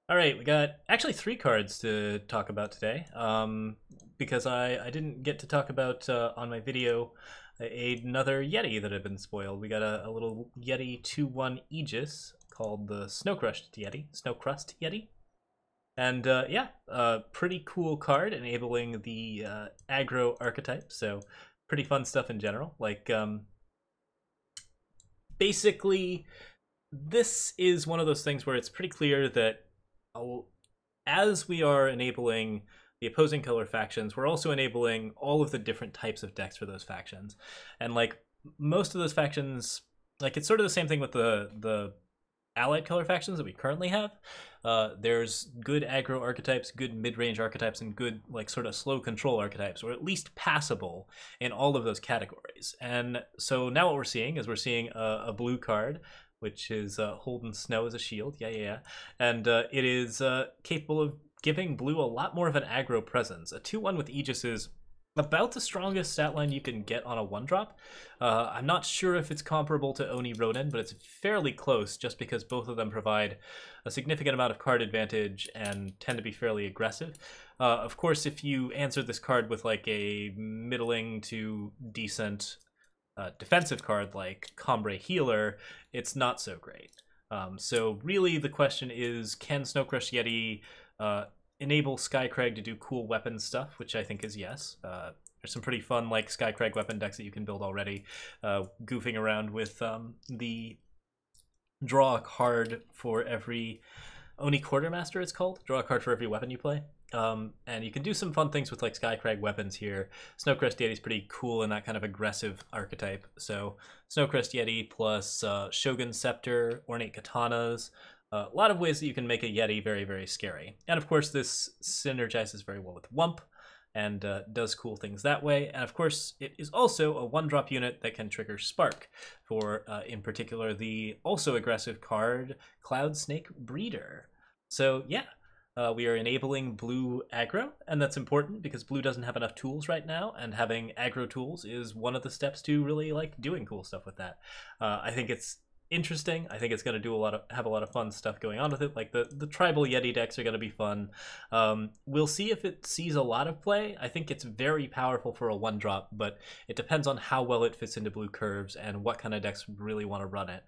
All right, we got actually three cards to talk about today. Because I didn't get to talk about on my video another Yeti that had been spoiled. We got a little Yeti 2/1 Aegis called the Snow Crust Yeti. And yeah, pretty cool card enabling the aggro archetype. So pretty fun stuff in general. Like basically, this is one of those things where it's pretty clear that as we are enabling the opposing color factions, we're also enabling all of the different types of decks for those factions. And like most of those factions, like it's sort of the same thing with the allied color factions that we currently have. There's good aggro archetypes, good mid-range archetypes, and good like sort of slow control archetypes, or at least passable in all of those categories. And so now what we're seeing is a blue card, which is Holden Snow as a shield. Yeah. And it is capable of giving blue a lot more of an aggro presence. A 2/1 with Aegis is about the strongest stat line you can get on a 1-drop. I'm not sure if it's comparable to Oni Ronin, but it's fairly close just because both of them provide a significant amount of card advantage and tend to be fairly aggressive. Of course, if you answer this card with like a middling to decent defensive card like Combre Healer, it's not so great. So really the question is, can Snowcrush Yeti enable Skycrag to do cool weapon stuff, which I think is yes. There's some pretty fun like Skycrag weapon decks that you can build already, goofing around with the draw a card for every Oni Quartermaster, it's called. Draw a card for every weapon you play. And you can do some fun things with like Skycrag weapons here. Snowcrest Yeti is pretty cool in that kind of aggressive archetype. So Snowcrest Yeti plus Shogun Scepter, Ornate Katanas, a lot of ways that you can make a Yeti very, very scary. And of course, this synergizes very well with Wump and does cool things that way. And of course, it is also a 1-drop unit that can trigger Spark for, in particular, the also aggressive card Cloud Snake Breeder. So yeah, we are enabling blue aggro, and that's important because blue doesn't have enough tools right now, and having aggro tools is one of the steps to really like doing cool stuff with that. I think it's interesting. I think it's going to have a lot of fun stuff going on with it. Like the tribal Yeti decks are going to be fun. We'll see if it sees a lot of play. I think it's very powerful for a 1-drop, but it depends on how well it fits into blue curves and what kind of decks really want to run it.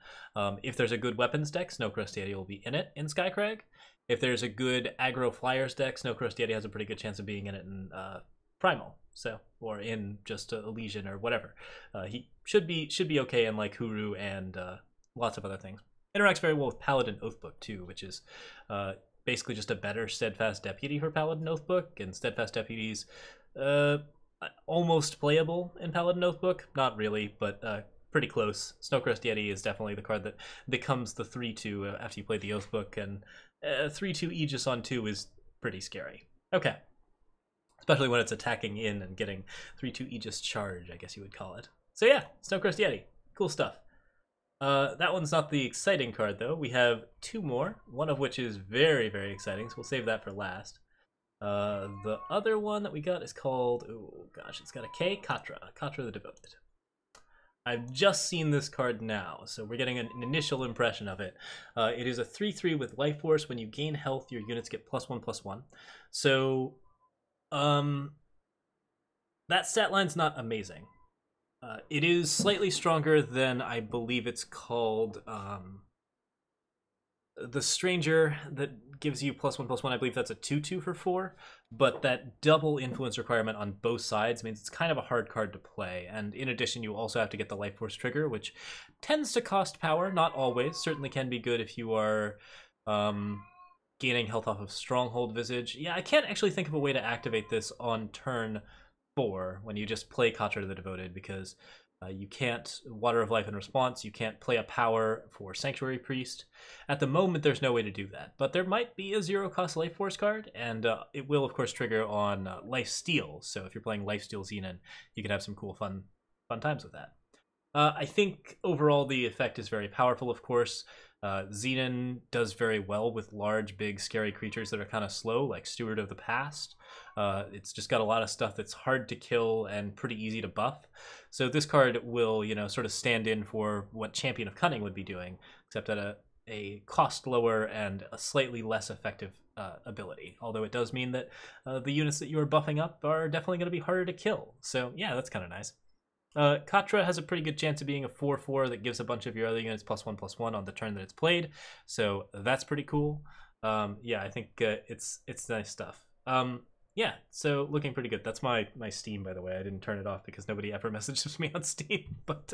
If there's a good weapons deck, Snowcrest Yeti will be in it in Skycrag. If there's a good aggro flyers deck, Snowcrest Yeti has a pretty good chance of being in it in Primal, so, or in just a Legion or whatever. He should be okay in like Huru and lots of other things. Interacts very well with Paladin Oathbook too, which is basically just a better Steadfast Deputy for Paladin Oathbook, and Steadfast Deputy's almost playable in Paladin Oathbook. Not really, but pretty close. Snowcrest Yeti is definitely the card that becomes the 3/2 after you play the Oathbook, and 3/2 Aegis on 2 is pretty scary. Okay. Especially when it's attacking in and getting 3/2 Aegis charge, I guess you would call it. So yeah, Snowcrest Yeti. Cool stuff. That one's not the exciting card, though. We have two more, one of which is very, very exciting, so we'll save that for last. The other one that we got is called, oh gosh, it's got a K, Katra the Devoted. I've just seen this card now, so we're getting an initial impression of it. It is a 3/3 with Life Force. When you gain health, your units get +1/+1. So, that stat line's not amazing. It is slightly stronger than, I believe it's called, the Stranger that gives you +1/+1. I believe that's a 2/2 for 4, but that double influence requirement on both sides means it's kind of a hard card to play. And in addition, you also have to get the Life Force trigger, which tends to cost power, not always. Certainly can be good if you are gaining health off of Stronghold Visage. Yeah, I can't actually think of a way to activate this on turn 4 when you just play Katra the Devoted, because you can't Water of Life in response, you can't play a power for Sanctuary Priest. At the moment, there's no way to do that, but there might be a 0-cost Life Force card, and it will, of course, trigger on Life Steal, so if you're playing Life Steal Xenon, you can have some cool, fun times with that. I think overall the effect is very powerful, of course. Xenon does very well with large, big, scary creatures that are kind of slow, like Steward of the Past. It's just got a lot of stuff that's hard to kill and pretty easy to buff. So this card will, sort of stand in for what Champion of Cunning would be doing, except at a cost lower and a slightly less effective ability. Although it does mean that the units that you are buffing up are definitely going to be harder to kill. So yeah, that's kind of nice. Katra has a pretty good chance of being a 4/4 that gives a bunch of your other units +1/+1 on the turn that it's played. So that's pretty cool. Yeah, I think it's nice stuff. Yeah, so looking pretty good. That's my Steam, by the way. I didn't turn it off because nobody ever messages me on Steam, but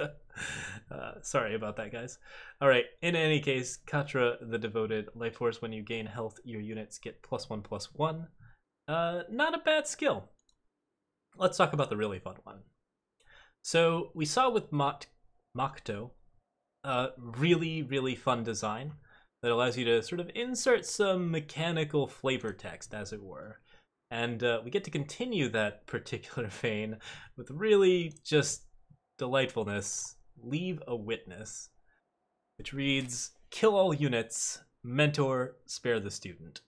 sorry about that, guys. All right, in any case, Katra the Devoted, Life Force, when you gain health, your units get +1/+1. Not a bad skill. Let's talk about the really fun one. So we saw with Makto, really, really fun design that allows you to sort of insert some mechanical flavor text, as it were. And we get to continue that particular vein with really just delightfulness. Leave a Witness, which reads, kill all units, mentor, spare the student.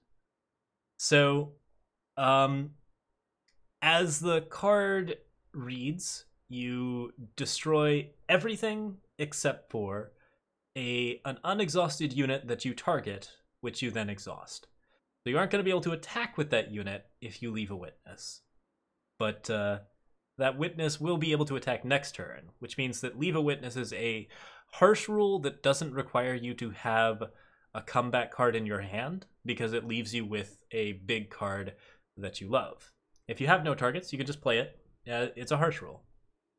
So, as the card reads, you destroy everything except for an unexhausted unit that you target, which you then exhaust. So you aren't going to be able to attack with that unit if you leave a Witness. But that Witness will be able to attack next turn, which means that Leave a Witness is a harsh rule that doesn't require you to have a comeback card in your hand, because it leaves you with a big card that you love. If you have no targets, you can just play it. It's a harsh rule.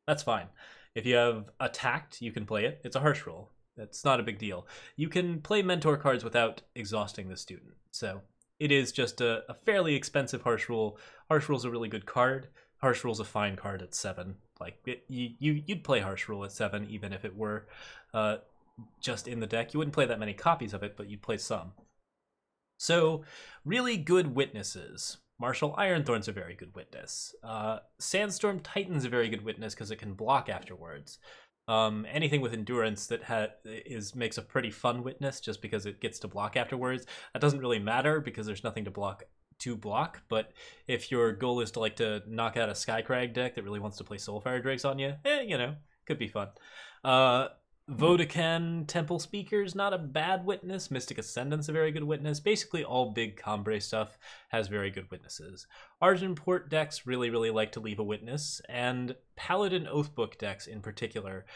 That's fine. If you have attacked, you can play it. It's a harsh rule. That's not a big deal. You can play mentor cards without exhausting the student. So it is just a fairly expensive harsh rule. Harsh rule's a really good card. Harsh rule's a fine card at 7. Like you'd play harsh rule at 7 even if it were just in the deck. You wouldn't play that many copies of it, but you'd play some. So really good witnesses. Martial Ironthorn's a very good witness. Sandstorm Titan's a very good witness because it can block afterwards. Anything with endurance that makes a pretty fun witness just because it gets to block afterwards. That doesn't really matter because there's nothing to block. But if your goal is to knock out a Skycrag deck that really wants to play Soulfire Drakes on you, could be fun. Vodafcan Temple Speaker's not a bad witness. Mystic Ascendant's a very good witness. Basically, all big Combre stuff has very good witnesses. Argenport decks really, really like to leave a witness, and Paladin Oathbook decks in particular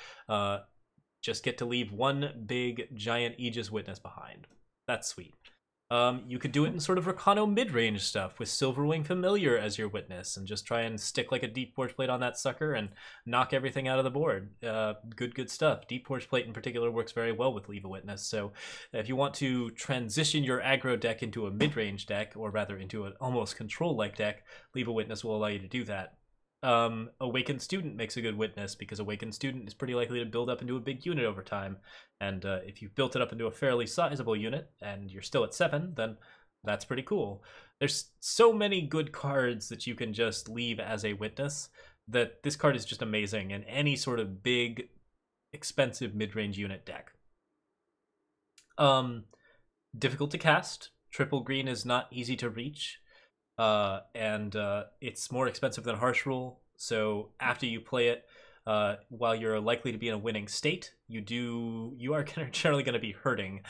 just get to leave one big, giant Aegis witness behind. That's sweet. You could do it in sort of Rakano mid-range stuff with Silverwing Familiar as your witness and just try and stick like a Deep Forge Plate on that sucker and knock everything out of the board. Good stuff. Deep Forge Plate in particular works very well with Leave a Witness, so if you want to transition your aggro deck into a mid-range deck, or rather into an almost control-like deck, Leave a Witness will allow you to do that. Awakened Student makes a good witness because Awakened Student is pretty likely to build up into a big unit over time, and if you've built it up into a fairly sizable unit and you're still at 7, then that's pretty cool. There's so many good cards that you can just leave as a witness that this card is just amazing in any sort of big, expensive mid-range unit deck. Difficult to cast. Triple green is not easy to reach. And it's more expensive than Harsh Rule, so after you play it, while you're likely to be in a winning state, you are generally going to be hurting,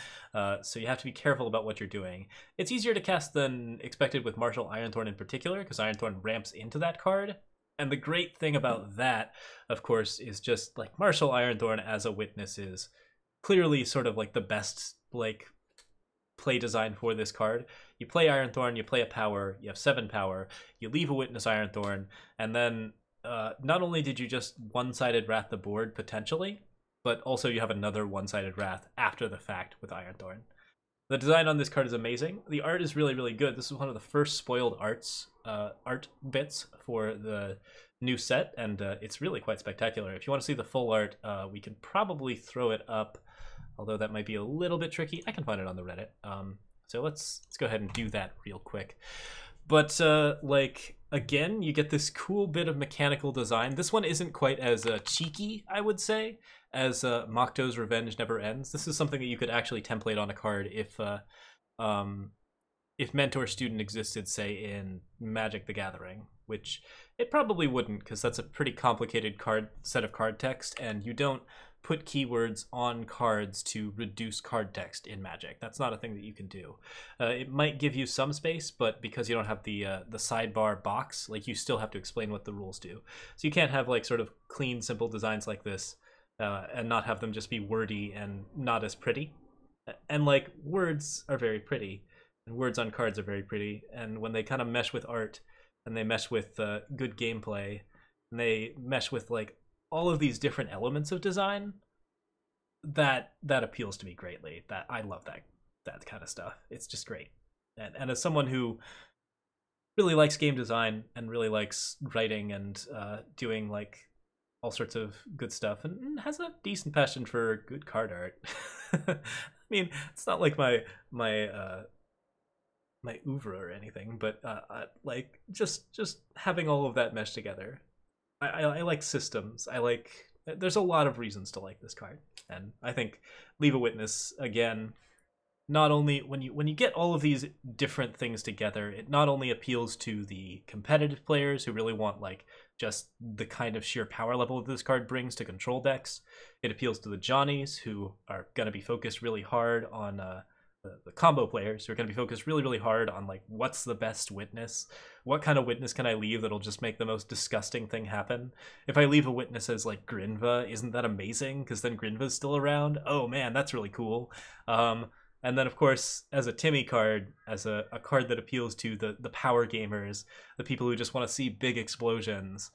so you have to be careful about what you're doing. It's easier to cast than expected with Martial Ironthorn in particular, because Ironthorn ramps into that card, and the great thing about that, of course, is just like Martial Ironthorn as a witness is clearly sort of like the best play design for this card. You play Ironthorn, you play a power, you have 7 power, you leave a witness Ironthorn, and then not only did you just one-sided wrath the board potentially, but also you have another one-sided wrath after the fact with Ironthorn. The design on this card is amazing. The art is really, really good. This is one of the first spoiled art bits for the new set, and it's really quite spectacular. If you want to see the full art, we can probably throw it up, although that might be a little bit tricky. I can find it on the Reddit. So let's go ahead and do that real quick. But again, you get this cool bit of mechanical design. This one isn't quite as cheeky, I would say, as Makto's Revenge Never Ends. This is something that you could actually template on a card if Mentor Student existed, say, in Magic the Gathering, which it probably wouldn't, because that's a pretty complicated set of card text, and you don't put keywords on cards to reduce card text in Magic. That's not a thing that you can do. It might give you some space, but because you don't have the sidebar box, like you still have to explain what the rules do. So you can't have like sort of clean, simple designs like this and not have them just be wordy and not as pretty. And like words are very pretty, and words on cards are very pretty, and when they kind of mesh with art and they mesh with good gameplay and they mesh with like all of these different elements of design, that appeals to me greatly. That I love that kind of stuff. It's just great. And as someone who really likes game design and really likes writing and doing like all sorts of good stuff and has a decent passion for good card art. I mean, it's not like my oeuvre or anything, but like just having all of that mesh together. I like systems. There's a lot of reasons to like this card, and I think Leave a Witness again. Not only when you get all of these different things together, it not only appeals to the competitive players who really want like just the kind of sheer power level that this card brings to control decks. It appeals to the Johnnies who are going to be focused really hard on the combo players who are going to be focused really hard on like what's the best witness, what kind of witness can I leave that'll just make the most disgusting thing happen. If I leave a witness as like Grinva, isn't that amazing? Because then Grinva's still around. Oh man, that's really cool. And then, of course, as a Timmy card, as a card that appeals to the power gamers, the people who just want to see big explosions.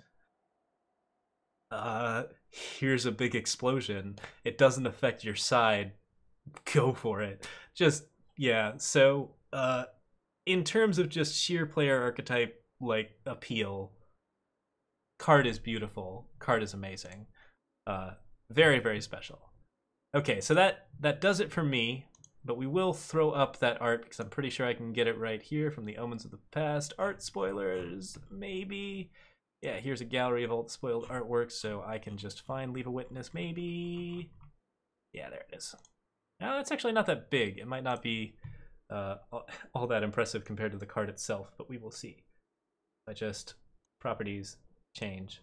Here's a big explosion. It doesn't affect your side. Go for it. Just, yeah. So, in terms of just sheer player archetype, like, appeal, card is beautiful. Card is amazing. Very, very special. Okay, so that does it for me. But we will throw up that art because I'm pretty sure I can get it right here from the Omens of the Past. Art spoilers, maybe. Yeah, here's a gallery of all the spoiled artwork, so I can just find Leave a Witness, maybe. Yeah, there it is. Now, that's actually not that big. It might not be all that impressive compared to the card itself, but we will see. I just properties change.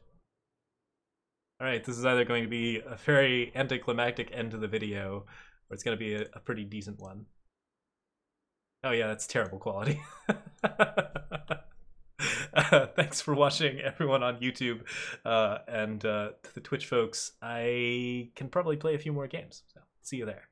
All right, this is either going to be a very anticlimactic end to the video, or it's going to be a pretty decent one. Oh yeah, that's terrible quality. Thanks for watching, everyone on YouTube, and to the Twitch folks. I can probably play a few more games, so see you there.